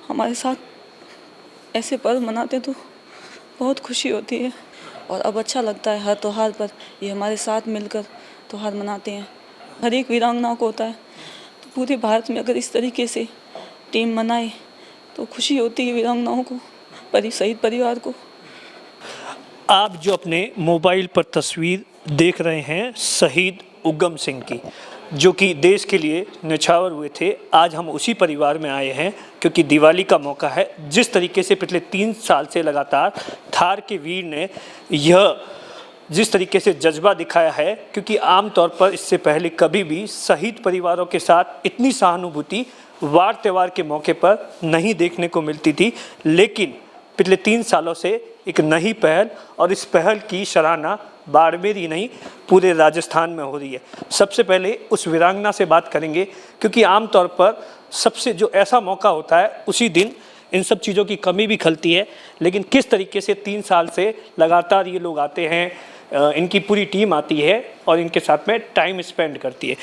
हमारे साथ ऐसे पर्व मनाते हैं तो बहुत खुशी होती है और अब अच्छा लगता है। हर त्योहार पर ये हमारे साथ मिलकर त्योहार मनाते हैं। हर एक वीरांगनाओं को होता है, तो पूरे भारत में अगर इस तरीके से टीम मनाए तो खुशी होती है वीरांगनाओं को, शहीद परिवार को। आप जो अपने मोबाइल पर तस्वीर देख रहे हैं शहीद उग्गम सिंह की, जो कि देश के लिए न्यौछावर हुए थे, आज हम उसी परिवार में आए हैं क्योंकि दिवाली का मौका है। जिस तरीके से पिछले 3 साल से लगातार थार के वीर ने यह जिस तरीके से जज्बा दिखाया है, क्योंकि आमतौर पर इससे पहले कभी भी शहीद परिवारों के साथ इतनी सहानुभूति वार त्यौहार के मौके पर नहीं देखने को मिलती थी, लेकिन पिछले 3 सालों से एक नई पहल, और इस पहल की सराहना बाड़मेर ही नहीं पूरे राजस्थान में हो रही है। सबसे पहले उस वीरांगना से बात करेंगे, क्योंकि आमतौर पर सबसे जो ऐसा मौका होता है उसी दिन इन सब चीज़ों की कमी भी खलती है, लेकिन किस तरीके से 3 साल से लगातार ये लोग आते हैं, इनकी पूरी टीम आती है और इनके साथ में टाइम स्पेंड करती है।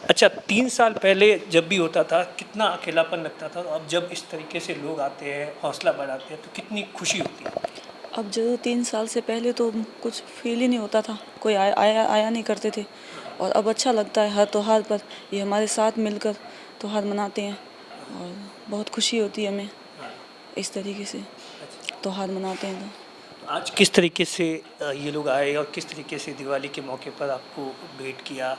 अच्छा, 3 साल पहले जब भी होता था कितना अकेलापन लगता था, अब जब इस तरीके से लोग आते हैं, हौसला बढ़ाते हैं, तो कितनी खुशी होती है। अब जो 3 साल से पहले तो कुछ फील ही नहीं होता था, कोई आया नहीं करते थे, और अब अच्छा लगता है। हर त्योहार पर ये हमारे साथ मिलकर त्योहार मनाते हैं और बहुत खुशी होती है हमें इस तरीके से त्योहार मनाते हैं। तो आज किस तरीके से ये लोग आए और किस तरीके से दिवाली के मौके पर आपको भेंट किया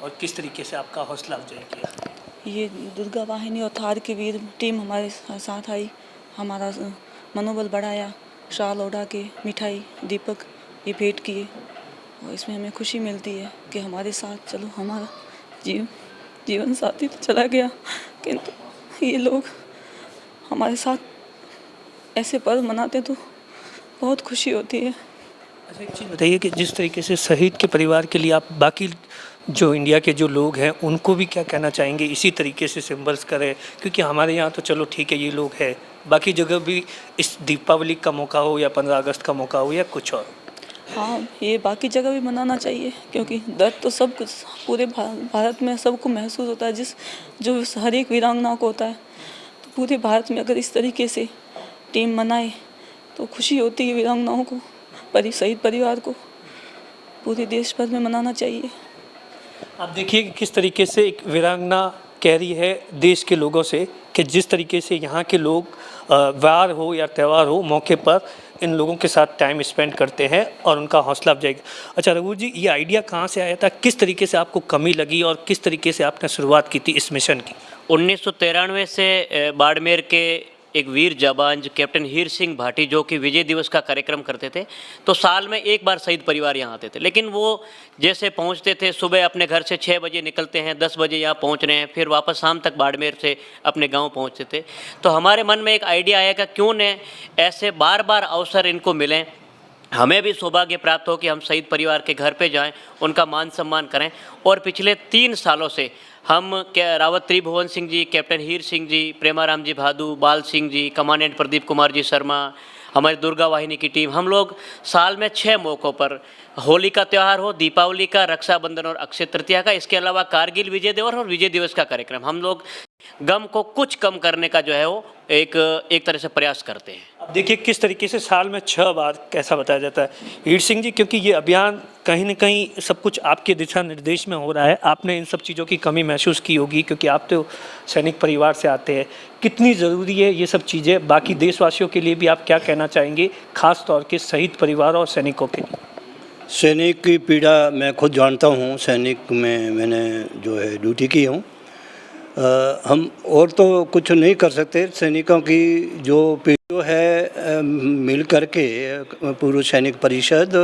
और किस तरीके से आपका हौसला अफजाई किया? ये दुर्गा वाहिनी और थार की वीर टीम हमारे साथ आई, हमारा मनोबल बढ़ाया, शाल ओढ़ा के मिठाई दीपक ये भेंट किए, और इसमें हमें खुशी मिलती है कि हमारे साथ, चलो हमारा जीवन साथी तो चला गया, किंतु ये लोग हमारे साथ ऐसे पर्व मनाते हैं तो बहुत खुशी होती है। अच्छा, एक चीज़ बताइए कि जिस तरीके से शहीद के परिवार के लिए आप बाकी जो इंडिया के जो लोग हैं उनको भी क्या कहना चाहेंगे, इसी तरीके से सिंबल्स करें, क्योंकि हमारे यहाँ तो चलो ठीक है ये लोग हैं, बाकी जगह भी इस दीपावली का मौका हो या 15 अगस्त का मौका हो या कुछ और। हाँ, ये बाकी जगह भी मनाना चाहिए, क्योंकि दर्द तो सब कुछ पूरे भारत में सबको महसूस होता है, जो हर एक वीरांगना को होता है। तो पूरे भारत में अगर इस तरीके से टीम मनाए तो खुशी होती है वीरांगनाओं को, शहीद परिवार को, पूरे देश भर में मनाना चाहिए। आप देखिए कि किस तरीके से एक वीरांगना कह रही है देश के लोगों से कि जिस तरीके से यहाँ के लोग वार हो या त्यौहार हो मौके पर इन लोगों के साथ टाइम स्पेंड करते हैं और उनका हौसला अफजाई। अच्छा रघु जी, ये आइडिया कहाँ से आया था, किस तरीके से आपको कमी लगी और किस तरीके से आपने शुरुआत की थी इस मिशन की? 1993 से बाड़मेर के एक वीर जाबांज कैप्टन हीर सिंह भाटी जो कि विजय दिवस का कार्यक्रम करते थे, तो साल में एक बार शहीद परिवार यहाँ आते थे। लेकिन वो जैसे पहुँचते थे, सुबह अपने घर से 6 बजे निकलते हैं, 10 बजे यहाँ पहुँच रहे हैं, फिर वापस शाम तक बाड़मेर से अपने गांव पहुँचते थे। तो हमारे मन में एक आइडिया आया कि क्यों न ऐसे बार बार अवसर इनको मिलें, हमें भी सौभाग्य प्राप्त हो कि हम शहीद परिवार के घर पे जाएं, उनका मान सम्मान करें। और पिछले 3 सालों से हम रावत त्रिभुवन सिंह जी, कैप्टन हीर सिंह जी, प्रेमाराम जी भादू, बाल सिंह जी, कमांडेंट प्रदीप कुमार जी शर्मा, हमारी दुर्गा वाहिनी की टीम, हम लोग साल में 6 मौक़ों पर, होली का त्यौहार हो, दीपावली का, रक्षाबंधन और अक्षय तृतीया का, इसके अलावा कारगिल विजय दिवस और विजय दिवस का कार्यक्रम, हम लोग गम को कुछ कम करने का जो है वो एक तरह से प्रयास करते हैं। अब देखिए किस तरीके से साल में 6 बार कैसा बताया जाता है हीर सिंह जी, क्योंकि ये अभियान कहीं ना कहीं सब कुछ आपके दिशा निर्देश में हो रहा है, आपने इन सब चीज़ों की कमी महसूस की होगी क्योंकि आप तो सैनिक परिवार से आते हैं। कितनी ज़रूरी है ये सब चीज़ें बाकी देशवासियों के लिए भी, आप क्या कहना चाहेंगे खास तौर के शहीद परिवार और सैनिकों के लिए? सैनिक की पीड़ा मैं खुद जानता हूँ, सैनिक में मैंने जो है ड्यूटी की हूँ। हम और तो कुछ नहीं कर सकते, सैनिकों की जो पीड़ा है मिल करके पूर्व सैनिक परिषद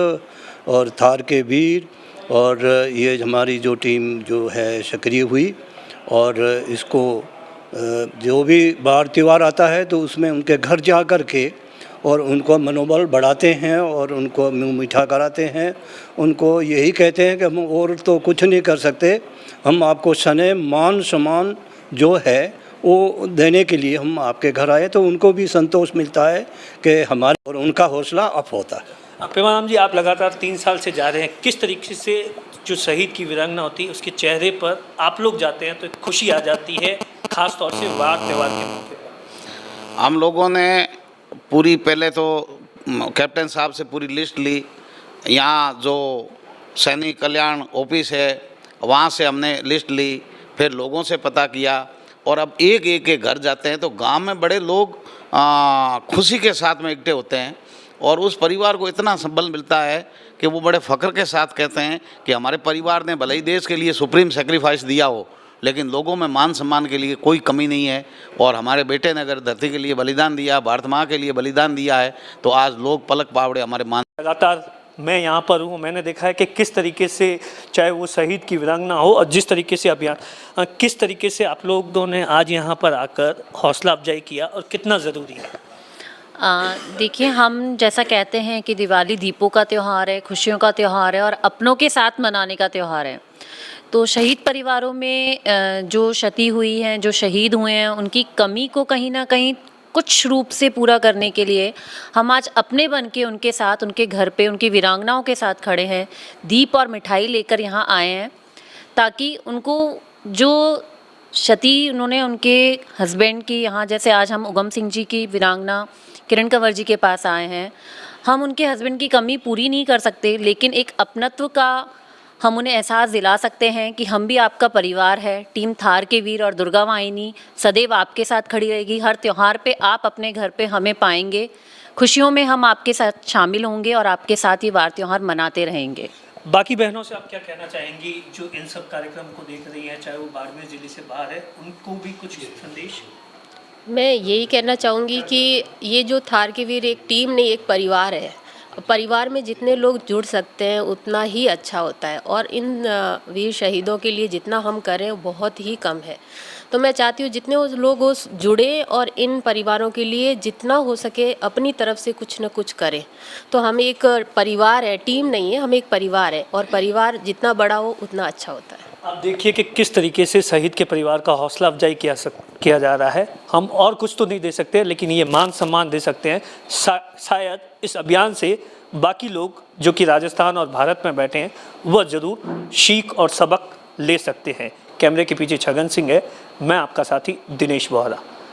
और थार के वीर और ये हमारी जो टीम जो है सक्रिय हुई, और इसको जो भी बार त्यौहार आता है तो उसमें उनके घर जा कर के और उनको मनोबल बढ़ाते हैं और उनको मुँह मीठा कराते हैं। उनको यही कहते हैं कि हम और तो कुछ नहीं कर सकते, हम आपको सने मान सम्मान जो है वो देने के लिए हम आपके घर आए, तो उनको भी संतोष मिलता है कि हमारे और उनका हौसला अप होता है। प्रेमाराम जी, आप लगातार 3 साल से जा रहे हैं, किस तरीके से जो शहीद की वीरांगना होती है उसके चेहरे पर आप लोग जाते हैं तो खुशी आ जाती है, खास तौर से वार त्यौहार के मौके पर? हम लोगों ने पूरी पहले तो कैप्टन साहब से पूरी लिस्ट ली। यहाँ जो सैनिक कल्याण ऑफिस है वहाँ से हमने लिस्ट ली, फिर लोगों से पता किया और अब एक एक के घर जाते हैं तो गांव में बड़े लोग खुशी के साथ में इकट्ठे होते हैं और उस परिवार को इतना संबल मिलता है कि वो बड़े फ़ख्र के साथ कहते हैं कि हमारे परिवार ने भले ही देश के लिए सुप्रीम सेक्रीफाइस दिया हो लेकिन लोगों में मान सम्मान के लिए कोई कमी नहीं है और हमारे बेटे ने अगर धरती के लिए बलिदान दिया, भारत माँ के लिए बलिदान दिया है तो आज लोग पलक पावड़े हमारे मान। लगातार मैं यहाँ पर हूँ, मैंने देखा है कि किस तरीके से चाहे वो शहीद की वीरांगना हो और जिस तरीके से अभियान, किस तरीके से आप लोगों ने आज यहाँ पर आकर हौसला अफजाई किया और कितना ज़रूरी है। देखिए, हम जैसा कहते हैं कि दिवाली दीपों का त्यौहार है, खुशियों का त्यौहार है और अपनों के साथ मनाने का त्यौहार है। तो शहीद परिवारों में जो क्षति हुई है, जो शहीद हुए हैं, उनकी कमी को कहीं ना कहीं कुछ रूप से पूरा करने के लिए हम आज अपने बन के उनके साथ, उनके घर पे, उनकी वीरांगनाओं के साथ खड़े हैं। दीप और मिठाई लेकर यहाँ आए हैं ताकि उनको जो क्षति उन्होंने उनके हस्बैंड की, यहाँ जैसे आज हम उगम सिंह जी की वीरांगना किरण कंवर जी के पास आए हैं, हम उनके हस्बैंड की कमी पूरी नहीं कर सकते लेकिन एक अपनत्व का हम उन्हें एहसास दिला सकते हैं कि हम भी आपका परिवार है। टीम थार के वीर और दुर्गा वाहिनी सदैव आपके साथ खड़ी रहेगी। हर त्यौहार पे आप अपने घर पे हमें पाएंगे, खुशियों में हम आपके साथ शामिल होंगे और आपके साथ ये वार त्यौहार मनाते रहेंगे। बाकी बहनों से आप क्या कहना चाहेंगी जो इन सब कार्यक्रम को देख रही हैं, चाहे वो बाड़मेर जिले से बाहर है, उनको भी कुछ संदेश? मैं यही कहना चाहूँगी कि ये जो थार के वीर एक टीम नहीं, एक परिवार है। परिवार में जितने लोग जुड़ सकते हैं उतना ही अच्छा होता है और इन वीर शहीदों के लिए जितना हम करें वो बहुत ही कम है। तो मैं चाहती हूँ जितने लोग जुड़े और इन परिवारों के लिए जितना हो सके अपनी तरफ से कुछ न कुछ करें। तो हम एक परिवार है, टीम नहीं है, हम एक परिवार है और परिवार जितना बड़ा हो उतना अच्छा होता है। आप देखिए कि किस तरीके से शहीद के परिवार का हौसला अफजाई किया जा रहा है। हम और कुछ तो नहीं दे सकते लेकिन ये मान सम्मान दे सकते हैं। शायद इस अभियान से बाकी लोग जो कि राजस्थान और भारत में बैठे हैं वह ज़रूर सीख और सबक ले सकते हैं। कैमरे के पीछे छगन सिंह है, मैं आपका साथी दिनेश बोहरा।